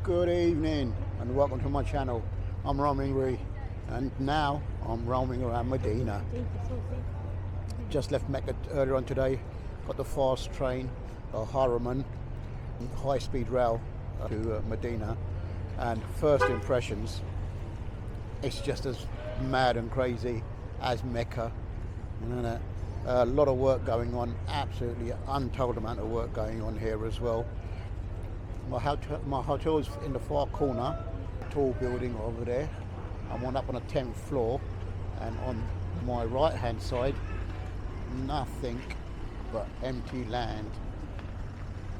Good evening and welcome to my channel. I'm roaming Ree and now I'm roaming around Medina. Just left Mecca earlier on today, got the fast train, Haraman, high-speed rail to Medina, and first impressions, it's just as mad and crazy as Mecca. You know, a lot of work going on, absolutely untold amount of work going on here as well. My hotel is in the far corner, tall building over there. I'm up on the 10th floor, and on my right hand side, nothing but empty land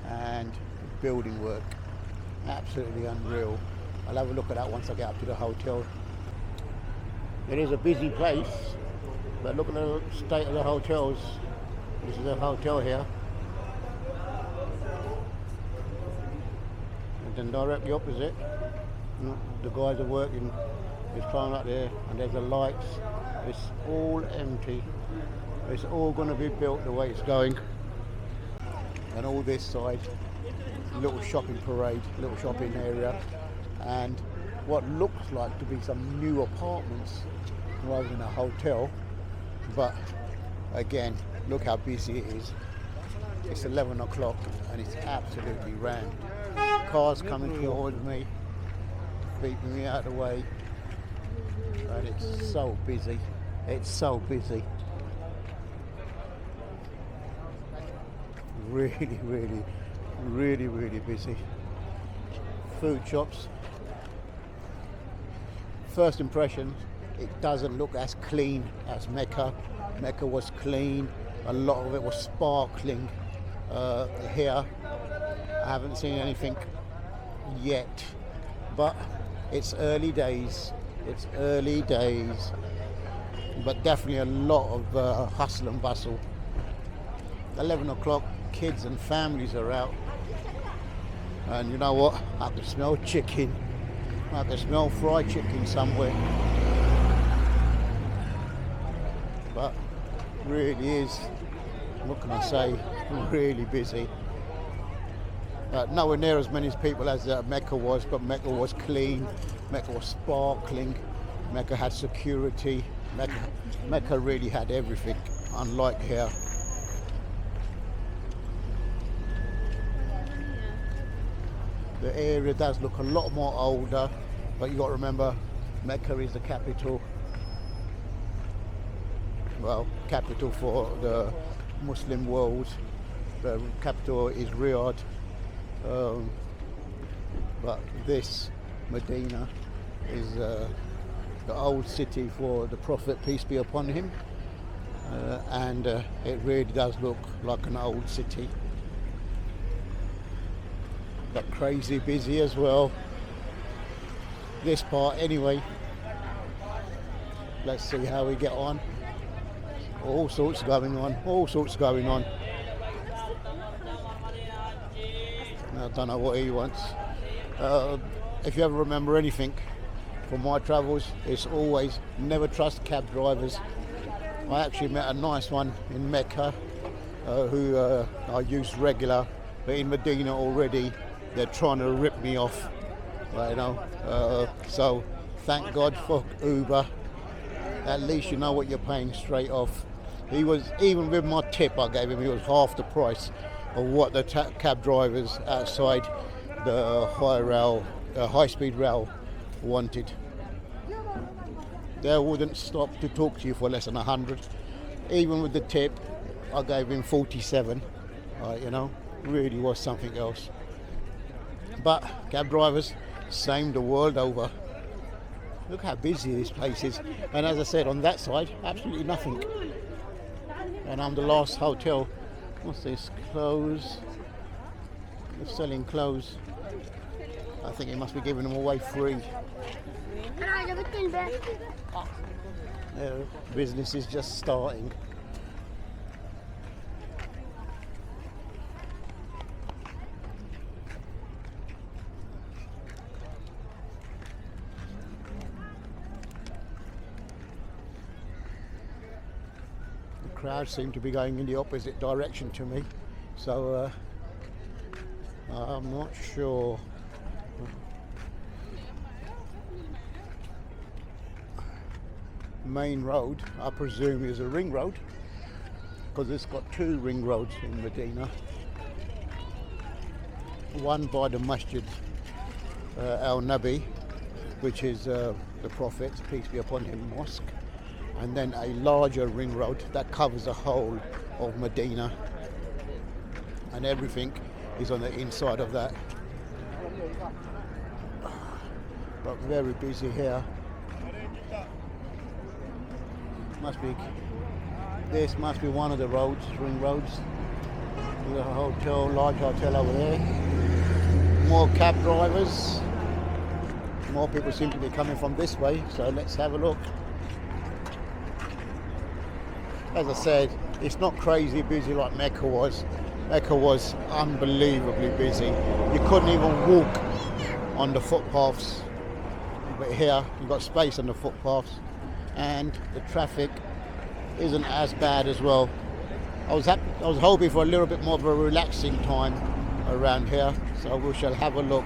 and building work. Absolutely unreal. I'll have a look at that once I get up to the hotel. It is a busy place, but look at the state of the hotels. This is a hotel here. And directly opposite, the guys are working. It's trying up there, and there's the lights. It's all empty. It's all going to be built the way it's going. And all this side, little shopping parade, little shopping area, and what looks like to be some new apartments rather than a hotel. But again, look how busy it is. It's 11 o'clock and it's absolutely rammed. Cars coming towards me, beating me out of the way, and it's so busy. It's so busy. Really, really busy. Food shops. First impression, it doesn't look as clean as Mecca. Mecca was clean. A lot of it was sparkling. Here, I haven't seen anything yet, but it's early days. It's early days, but definitely a lot of hustle and bustle. 11 o'clock, kids and families are out, and you know what? I can smell chicken. I can smell fried chicken somewhere. But really is, what can I say, really busy. Nowhere near as many people as Mecca was, but Mecca was clean, Mecca was sparkling, Mecca had security, Mecca really had everything, unlike here. The area does look a lot more older, but you got to remember, Mecca is the capital. Well, capital for the Muslim world. The capital is Riyadh. But this Medina is the old city for the Prophet, peace be upon him, and it really does look like an old city, but crazy busy as well. This part anyway. Let's see how we get on. All sorts going on, all sorts going on. I don't know what he wants. If you ever remember anything from my travels, it's always never trust cab drivers. I actually met a nice one in Mecca who I use regular, but in Medina already they're trying to rip me off, you know. So thank God for Uber. At least you know what you're paying straight off. He was, even with my tip I gave him, he was half the price of what the cab drivers outside the high-speed rail wanted. They wouldn't stop to talk to you for less than 100. Even with the tip, I gave him 47. You know, really was something else. But cab drivers, same the world over. Look how busy this place is. And as I said, on that side, absolutely nothing. And I'm the last hotel. What's this? Clothes. They're selling clothes. I think they must be giving them away free. Business is just starting. Crowd seem to be going in the opposite direction to me, so I'm not sure. main road, I presume, is a ring road, because it's got two ring roads in Medina. One by the Masjid al-Nabi, which is the Prophet's, peace be upon him, mosque, and then a larger ring road that covers the whole of Medina, and everything is on the inside of that. But very busy here. This must be one of the roads, ring roads. There's a hotel, large hotel over there. More cab drivers. More people seem to be coming from this way, so let's have a look. As I said, it's not crazy busy like Mecca was. Mecca was unbelievably busy. You couldn't even walk on the footpaths. But here, you've got space on the footpaths, and the traffic isn't as bad as well. I was hoping for a little bit more of a relaxing time around here, so we shall have a look.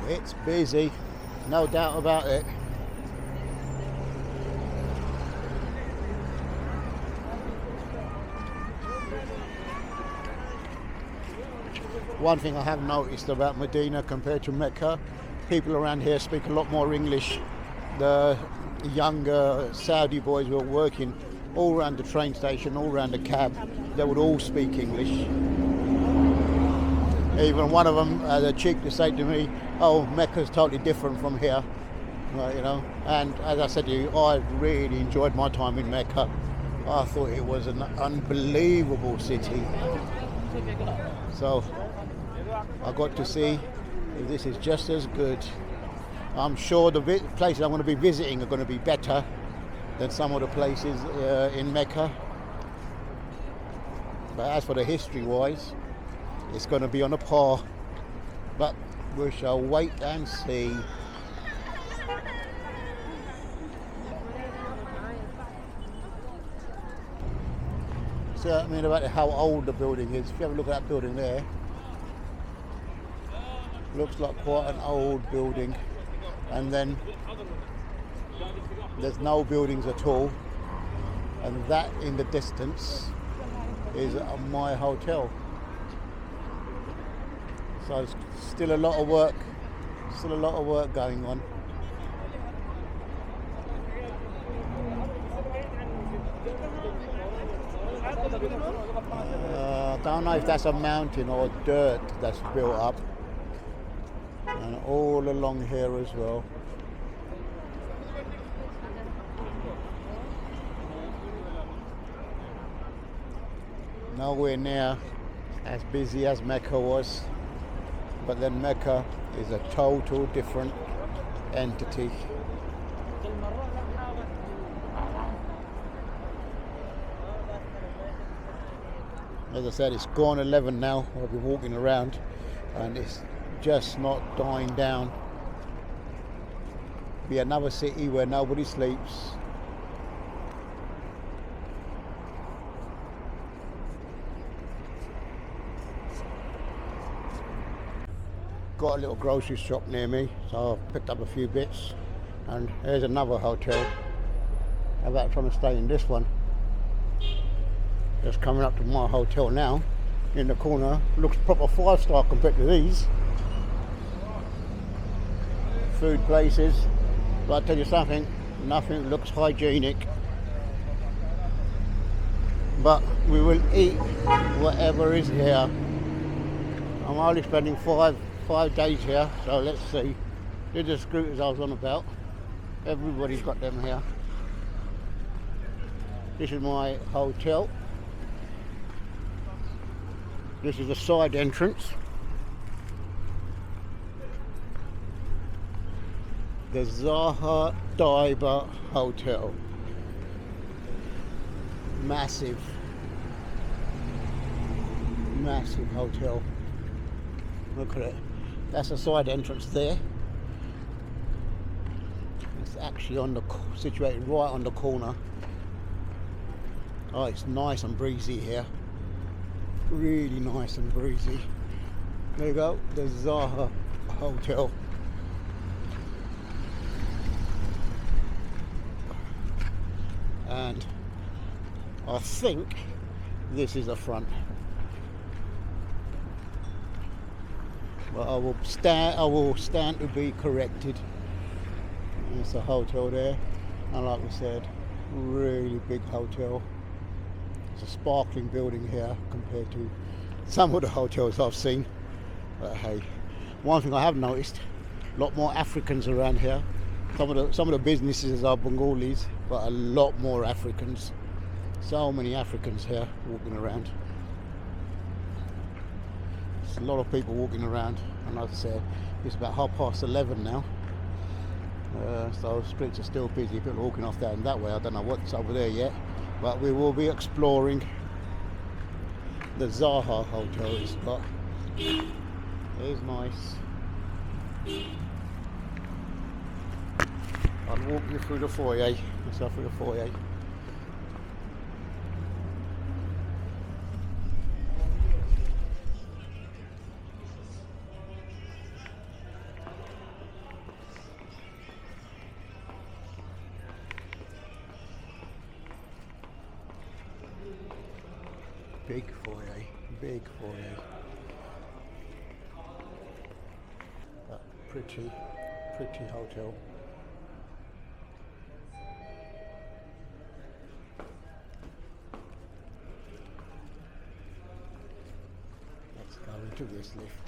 It's busy, no doubt about it. One thing I have noticed about Medina compared to Mecca, people around here speak a lot more English. The younger Saudi boys were working all around the train station, all around the cab. They would all speak English. Even one of them had the cheek to say to me, "Oh, Mecca's totally different from here." Well, you know, and as I said to you, I really enjoyed my time in Mecca. I thought it was an unbelievable city. So I got to see if this is just as good. I'm sure the places I'm going to be visiting are going to be better than some of the places in Mecca. But as for the history-wise, it's going to be on a par. But we shall wait and see. See what I mean about how old the building is. If you have a look at that building there, looks like quite an old building, and then there's no buildings at all, and that in the distance is my hotel. So it's still a lot of work going on. I don't know if that's a mountain or dirt that's built up. And all along here as well. Nowhere near as busy as Mecca was, but then Mecca is a total different entity. As I said, it's gone 11 now. I've been walking around and it's just not dying down. Be another city where nobody sleeps. Got a little grocery shop near me, so I picked up a few bits, and here's another hotel. How about trying to stay in this one? Just coming up to my hotel now, in the corner. Looks proper 5-star compared to these food places, but I'll tell you something, nothing looks hygienic. But we will eat whatever is here. I'm only spending five days here, so let's see. These are the scooters I was on about. Everybody's got them here. This is my hotel. This is the side entrance. The Zaha Diba Hotel. Massive hotel. Look at it. That's the side entrance there. It's actually situated right on the corner. Oh, it's nice and breezy here. Really nice and breezy. There you go, the Zaha Hotel. And I think this is the front. But I will stand to be corrected. There's a hotel there, and like we said, really big hotel. It's a sparkling building here compared to some of the hotels I've seen. But hey, one thing I have noticed, a lot more Africans around here. Some of the businesses are Bengalis, but a lot more Africans. So many Africans here walking around. There's a lot of people walking around, and like I said, it's about 11:30 now. So the streets are still busy. People are walking off that and that way. I don't know what's over there yet, but we will be exploring the Zaha Hotel. It's got. It's nice. I'll walk you through the foyer. Let's go through the foyer. Big foyer, big foyer. But pretty hotel. Let's go into this lift.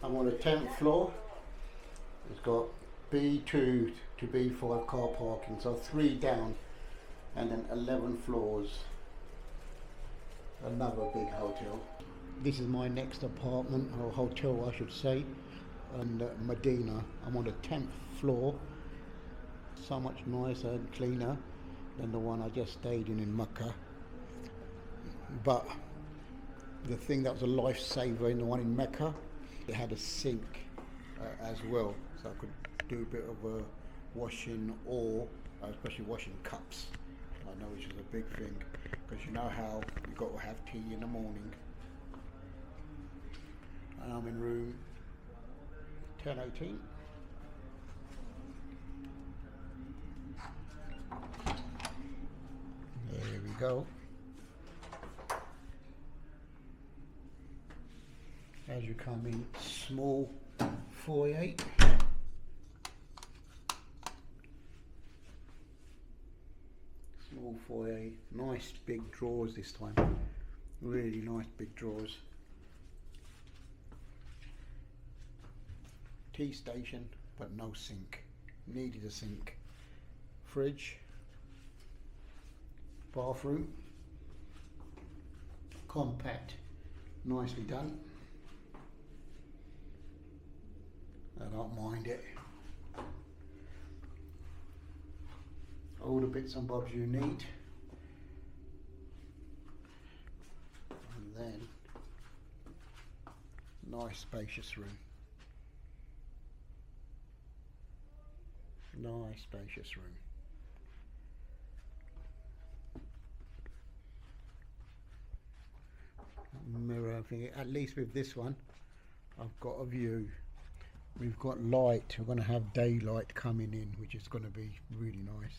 I'm on the 10th floor. It's got B2 to B5 car parking, so 3 down, and then 11 floors. Another big hotel. This is my next apartment, or hotel I should say, in Madinah. I'm on the 10th floor. So much nicer and cleaner than the one I just stayed in Mecca. But the thing that was a lifesaver in the one in Mecca, it had a sink as well, so I could do a bit of washing, or especially washing cups. I know, which is a big thing, because you know how you've got to have tea in the morning. And I'm in room 1018. There we go. As you come in, small foyer. Small foyer, nice big drawers this time. Really nice big drawers. Tea station, but no sink. Needed a sink. Fridge. Bathroom. Compact. Nicely done. I don't mind it. All the bits and bobs you need. And then, nice spacious room. Nice spacious room. Mirror thing. At least with this one, I've got a view. We've got light. We're going to have daylight coming in, which is going to be really nice.